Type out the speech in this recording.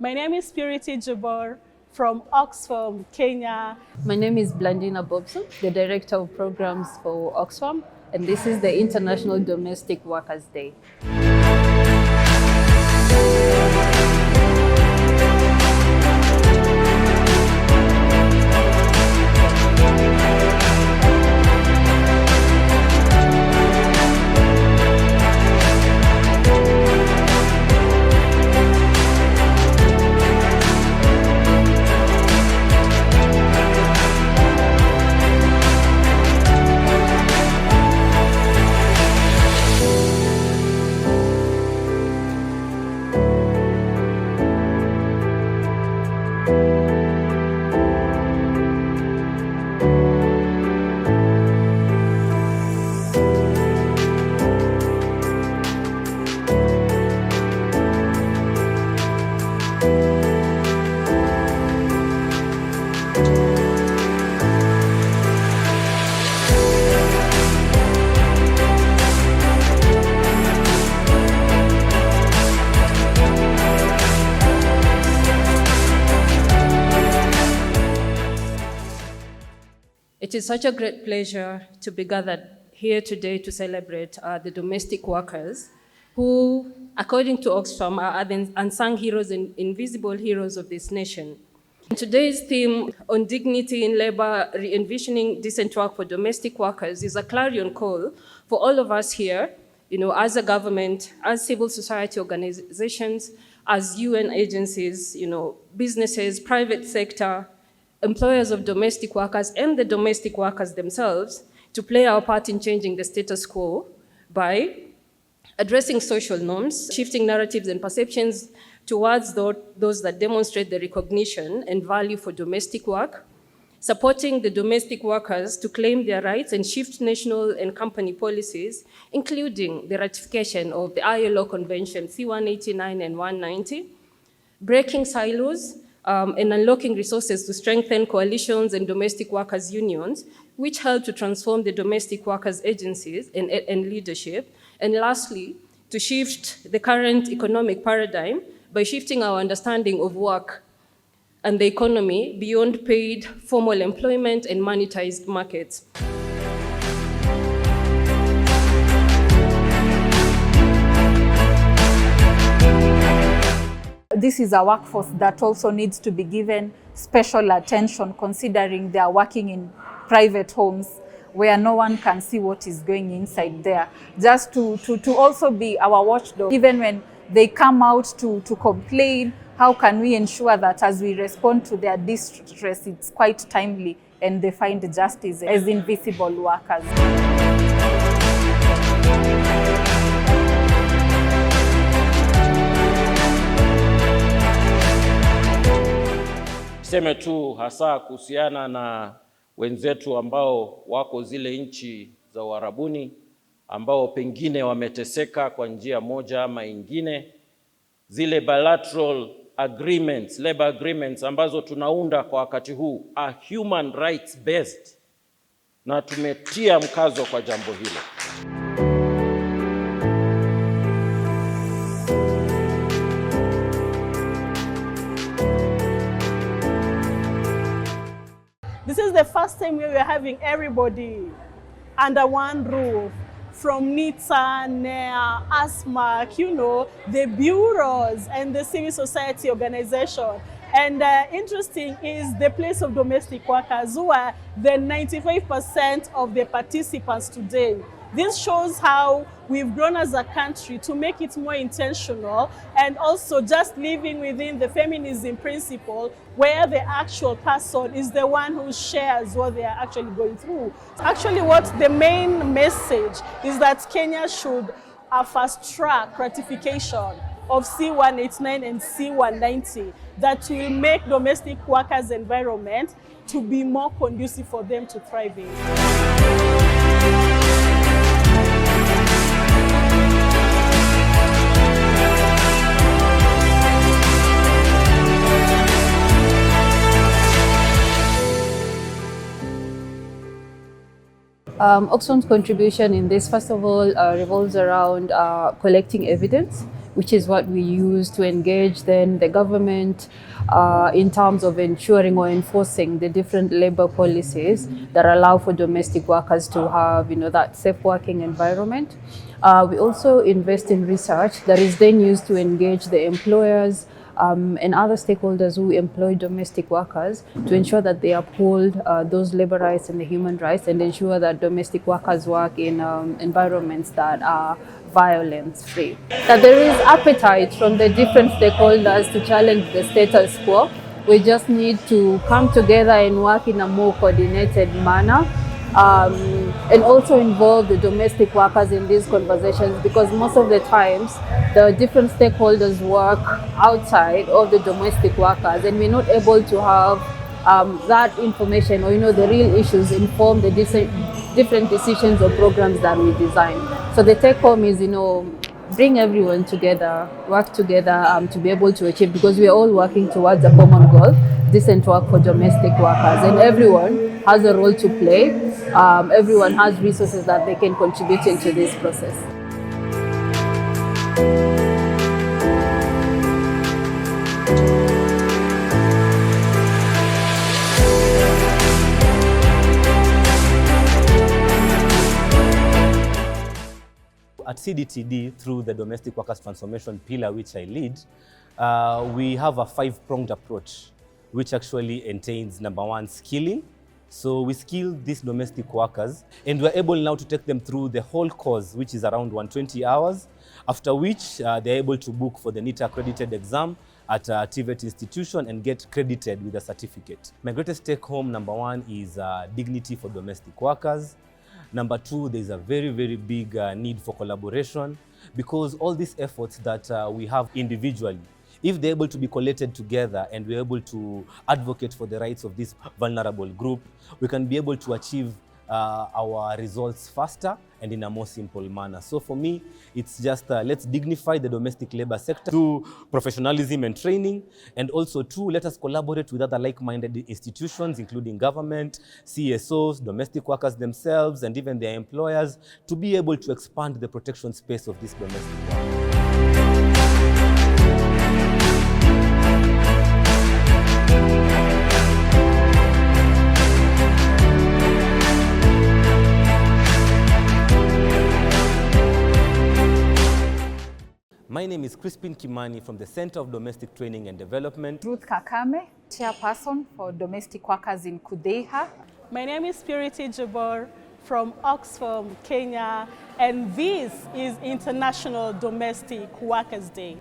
My name is Purity Jabor from Oxfam, Kenya. My name is Blandina Bobson, the Director of Programs for Oxfam, and this is the International Domestic Workers Day. It is such a great pleasure to be gathered here today to celebrate the domestic workers who, according to Oxfam, are the unsung heroes and invisible heroes of this nation. Today's theme on dignity in labor, re-envisioning decent work for domestic workers, is a clarion call for all of us here, as a government, as civil society organizations, as UN agencies, businesses, private sector, employers of domestic workers, and the domestic workers themselves, to play our part in changing the status quo by addressing social norms, shifting narratives and perceptions towards those that demonstrate the recognition and value for domestic work, supporting the domestic workers to claim their rights and shift national and company policies, including the ratification of the ILO Convention C-189 and 190, breaking silos, and unlocking resources to strengthen coalitions and domestic workers' unions, which help to transform the domestic workers' agencies and leadership. And lastly, to shift the current economic paradigm by shifting our understanding of work and the economy beyond paid formal employment and monetized markets. This is a workforce that also needs to be given special attention, considering they are working in private homes where no one can see what is going inside there. Just to also be our watchdog, even when they come out to complain, how can we ensure that as we respond to their distress, it's quite timely and they find justice as invisible workers. Seme tu hasa kuhusiana na wenzetu ambao wako zile nchi za Uarabuni, ambao pengine wameteseka kwa njia moja ama ingine. Zile bilateral agreements, labor agreements ambazo tunaunda kwa wakati huu are human rights based, na tumetia mkazo kwa jambo hilo. This is the first time we are having everybody under one roof, from NITA, NEA, ASMAC, the bureaus and the civil society organization. And interesting is the place of domestic workers, who are the 95% of the participants today. This shows how we've grown as a country to make it more intentional, and also just living within the feminism principle, where the actual person is the one who shares what they are actually going through. Actually, what the main message is that Kenya should fast-track ratification of C-189 and C-190 that will make domestic workers' environment to be more conducive for them to thrive in. Oxfam's contribution in this, first of all, revolves around collecting evidence. which is what we use to engage then the government in terms of ensuring or enforcing the different labor policies that allow for domestic workers to have, that safe working environment. We also invest in research that is then used to engage the employers and other stakeholders who employ domestic workers to ensure that they uphold those labor rights and the human rights, and ensure that domestic workers work in environments that are violence-free. That there is appetite from the different stakeholders to challenge the status quo. We just need to come together and work in a more coordinated manner. And also involve the domestic workers in these conversations, because most of the times the different stakeholders work outside of the domestic workers, and we're not able to have that information or the real issues inform the different decisions or programs that we design. So the take home is bring everyone together, work together to be able to achieve, because we are all working towards a common goal, decent work for domestic workers, and everyone has a role to play. Everyone has resources that they can contribute into this process. At CDTD, through the Domestic Workers Transformation Pillar, which I lead, we have a 5-pronged approach, which actually entails, number 1, skilling. So we skill these domestic workers, and we're able now to take them through the whole course, which is around 120 hours, after which they're able to book for the NITA accredited exam at a TVET institution and get credited with a certificate. My greatest take home, number 1, is dignity for domestic workers. Number 2, there's a very, very big need for collaboration, because all these efforts that we have individually, if they're able to be collated together and we're able to advocate for the rights of this vulnerable group, we can be able to achieve our results faster and in a more simple manner. So for me, it's just let's dignify the domestic labor sector through professionalism and training, and also 2, let us collaborate with other like-minded institutions, including government, CSOs, domestic workers themselves, and even their employers, to be able to expand the protection space of this domestic workers. My name is Crispin Kimani from the Center of Domestic Training and Development. Ruth Kakame, Chairperson for Domestic Workers in Kudeiha. My name is Purity Jabor from Oxfam, Kenya, and this is International Domestic Workers Day.